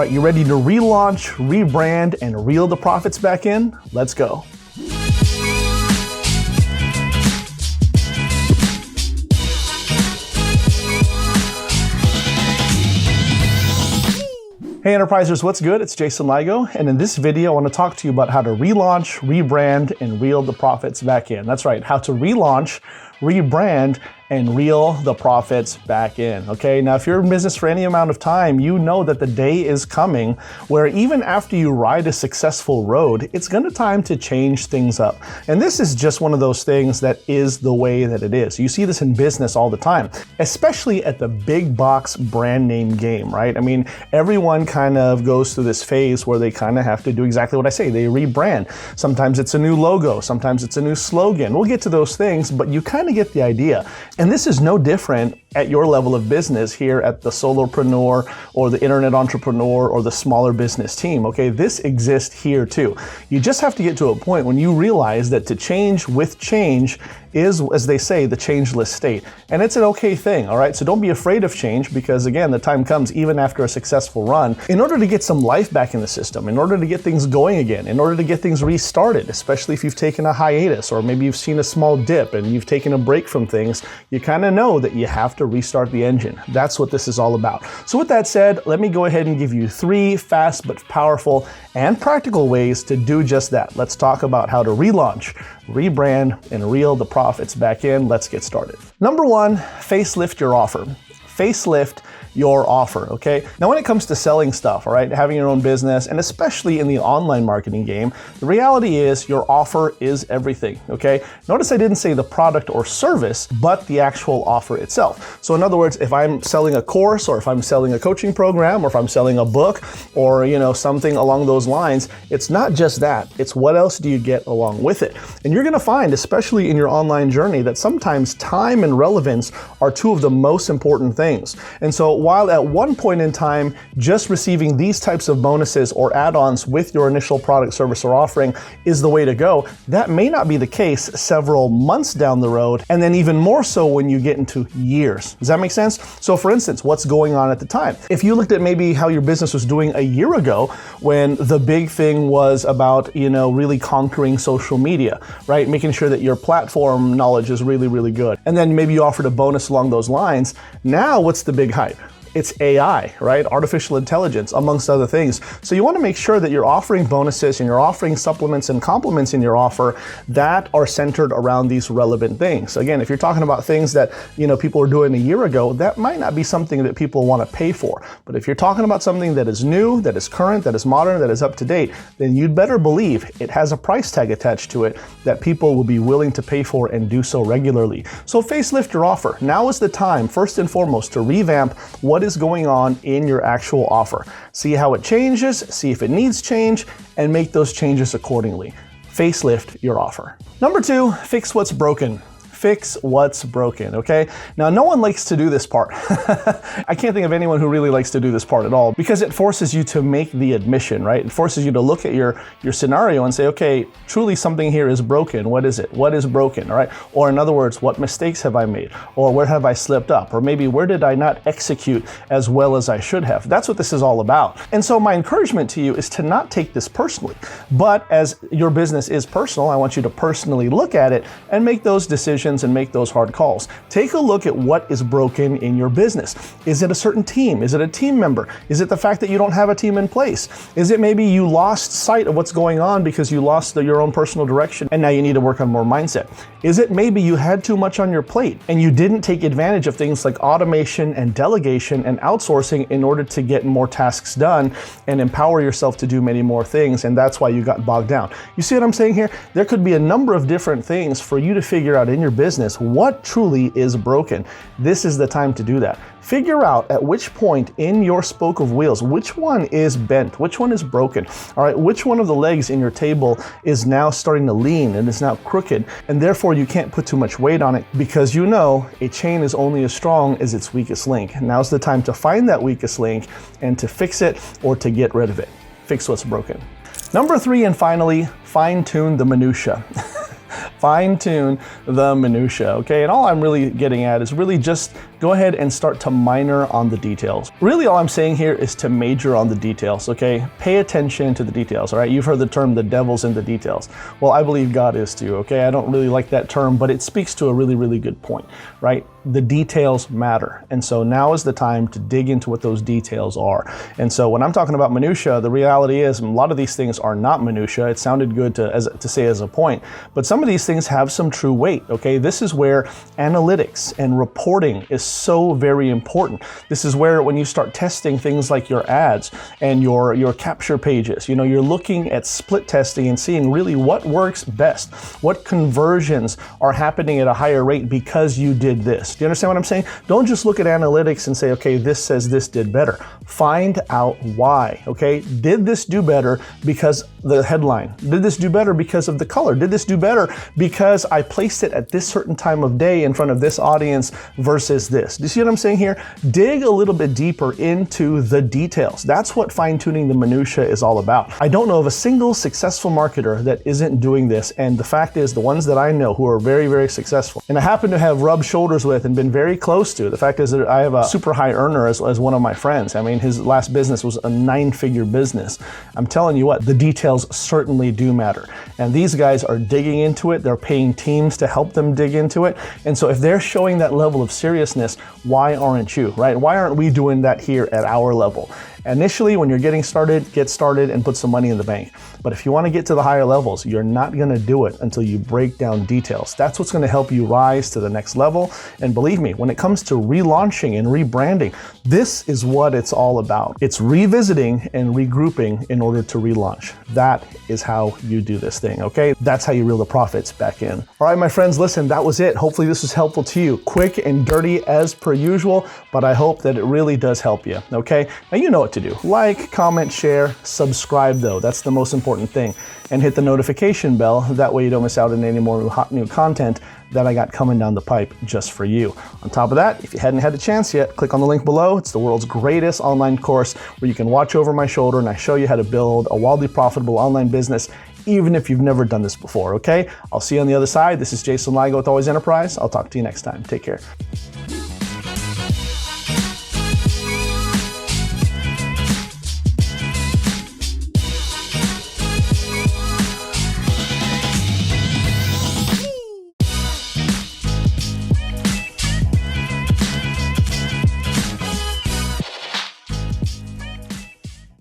right, you ready to relaunch, rebrand, and reel the profits back in? Let's go. Hey Enterprisers, what's good? It's Jason Ligo, and in this video I want to talk to you about how to relaunch, rebrand, and reel the profits back in. That's right, how to relaunch, rebrand, and reel the profits back in, okay? Now, if you're in business for any amount of time, you know that the day is coming where even after you ride a successful road, it's gonna time to change things up. And this is just one of those things that is the way that it is. You see this in business all the time, especially at the big box brand name game, right? I mean, everyone kind of goes through this phase where they kind of have to do exactly what I say, they rebrand. Sometimes it's a new logo, sometimes it's a new slogan. We'll get to those things, but you kind of get the idea. And this is no different at your level of business here at the solopreneur or the internet entrepreneur or the smaller business team, okay? This exists here too. You just have to get to a point when you realize that to change with change is, as they say, the changeless state. And it's an okay thing, all right? So don't be afraid of change because again, the time comes even after a successful run. In order to get some life back in the system, in order to get things going again, in order to get things restarted, especially if you've taken a hiatus or maybe you've seen a small dip and you've taken a break from things, you kind of know that you have to restart the engine. That's what this is all about. So with that said, let me go ahead and give you 3 fast but powerful and practical ways to do just that. Let's talk about how to relaunch, rebrand, and reel the profits back in. Let's get started. Number 1, facelift your offer. Facelift your offer, okay? Now when it comes to selling stuff, all right, having your own business, and especially in the online marketing game, the reality is your offer is everything, okay? Notice I didn't say the product or service, but the actual offer itself. So in other words, if I'm selling a course or if I'm selling a coaching program or if I'm selling a book or, you know, something along those lines, it's not just that, it's what else do you get along with it? And you're gonna find, especially in your online journey, that sometimes time and relevance are 2 of the most important things. And so while at one point in time, just receiving these types of bonuses or add-ons with your initial product, service, or offering is the way to go, that may not be the case several months down the road, and then even more so when you get into years. Does that make sense? So for instance, what's going on at the time? If you looked at maybe how your business was doing a year ago when the big thing was about, you know, really conquering social media, right? Making sure that your platform knowledge is really, really good. And then maybe you offered a bonus along those lines. Now, what's the big hype? It's AI, right? Artificial intelligence, amongst other things. So you want to make sure that you're offering bonuses and you're offering supplements and complements in your offer that are centered around these relevant things. Again, if you're talking about things that, you know, people were doing a year ago, that might not be something that people want to pay for. But if you're talking about something that is new, that is current, that is modern, that is up to date, then you'd better believe it has a price tag attached to it that people will be willing to pay for and do so regularly. So facelift your offer. Now is the time, first and foremost, to revamp what is going on in your actual offer. See how it changes, see if it needs change, and make those changes accordingly. Facelift your offer. Number 2, fix what's broken. Fix what's broken, okay? Now, no one likes to do this part. I can't think of anyone who really likes to do this part at all because it forces you to make the admission, right? It forces you to look at your scenario and say, okay, truly something here is broken. What is it? What is broken, all right? Or in other words, what mistakes have I made? Or where have I slipped up? Or maybe where did I not execute as well as I should have? That's what this is all about. And so my encouragement to you is to not take this personally. But as your business is personal, I want you to personally look at it and make those decisions and make those hard calls. Take a look at what is broken in your business. Is it a certain team? Is it a team member? Is it the fact that you don't have a team in place? Is it maybe you lost sight of what's going on because you lost your own personal direction and now you need to work on more mindset? Is it maybe you had too much on your plate and you didn't take advantage of things like automation and delegation and outsourcing in order to get more tasks done and empower yourself to do many more things, and that's why you got bogged down? You see what I'm saying here? There could be a number of different things for you to figure out in your business what truly is broken. This is the time to do that. Figure out at which point in your spoke of wheels, which one is bent, which one is broken, all right? Which one of the legs in your table is now starting to lean and is now crooked, and therefore you can't put too much weight on it because you know a chain is only as strong as its weakest link. Now's the time to find that weakest link and to fix it or to get rid of it. Fix what's broken. Number 3, and finally, fine-tune the minutia. Fine-tune the minutia, okay? And all I'm really getting at is really just go ahead and start to minor on the details. Really all I'm saying here is to major on the details, okay? Pay attention to the details, all right? You've heard the term, the devil's in the details. Well, I believe God is too, okay? I don't really like that term, but it speaks to a really, really good point, right? The details matter. And so now is the time to dig into what those details are. And so when I'm talking about minutia, the reality is a lot of these things are not minutia. It sounded good to say as a point, but some of these things have some true weight, okay? This is where analytics and reporting is so very important. This is where when you start testing things like your ads and your capture pages, you're looking at split testing and seeing really what works best, what conversions are happening at a higher rate because you did this. Do you understand what I'm saying? Don't just look at analytics and say, okay, this says this did better. Find out why, okay? Did this do better because the headline? Did this do better because of the color? Did this do better because I placed it at this certain time of day in front of this audience versus this? Do you see what I'm saying here? Dig a little bit deeper into the details. That's what fine-tuning the minutia is all about. I don't know of a single successful marketer that isn't doing this, and the fact is the ones that I know who are very, very successful, and I happen to have rubbed shoulders with and been very close to. The fact is that I have a super high earner as one of my friends. I mean, his last business was a 9-figure business. I'm telling you what, the details certainly do matter. And these guys are digging into it. They're paying teams to help them dig into it. And so if they're showing that level of seriousness, why aren't you, right? Why aren't we doing that here at our level? Initially, when you're getting started, get started and put some money in the bank. But if you want to get to the higher levels, you're not going to do it until you break down details. That's what's going to help you rise to the next level. And believe me, when it comes to relaunching and rebranding, this is what it's all about. It's revisiting and regrouping in order to relaunch. That is how you do this thing, okay? That's how you reel the profits back in. All right, my friends, listen, that was it. Hopefully this was helpful to you. Quick and dirty as per usual, but I hope that it really does help you, okay? Now you know what to do. Like, comment, share, subscribe though. That's the most important thing. And hit the notification bell. That way you don't miss out on any more hot new content that I got coming down the pipe just for you. On top of that, if you hadn't had a chance yet, click on the link below. It's the world's greatest online course where you can watch over my shoulder and I show you how to build a wildly profitable online business even if you've never done this before, okay? I'll see you on the other side. This is Jason Ligo with Always Enterprise. I'll talk to you next time. Take care.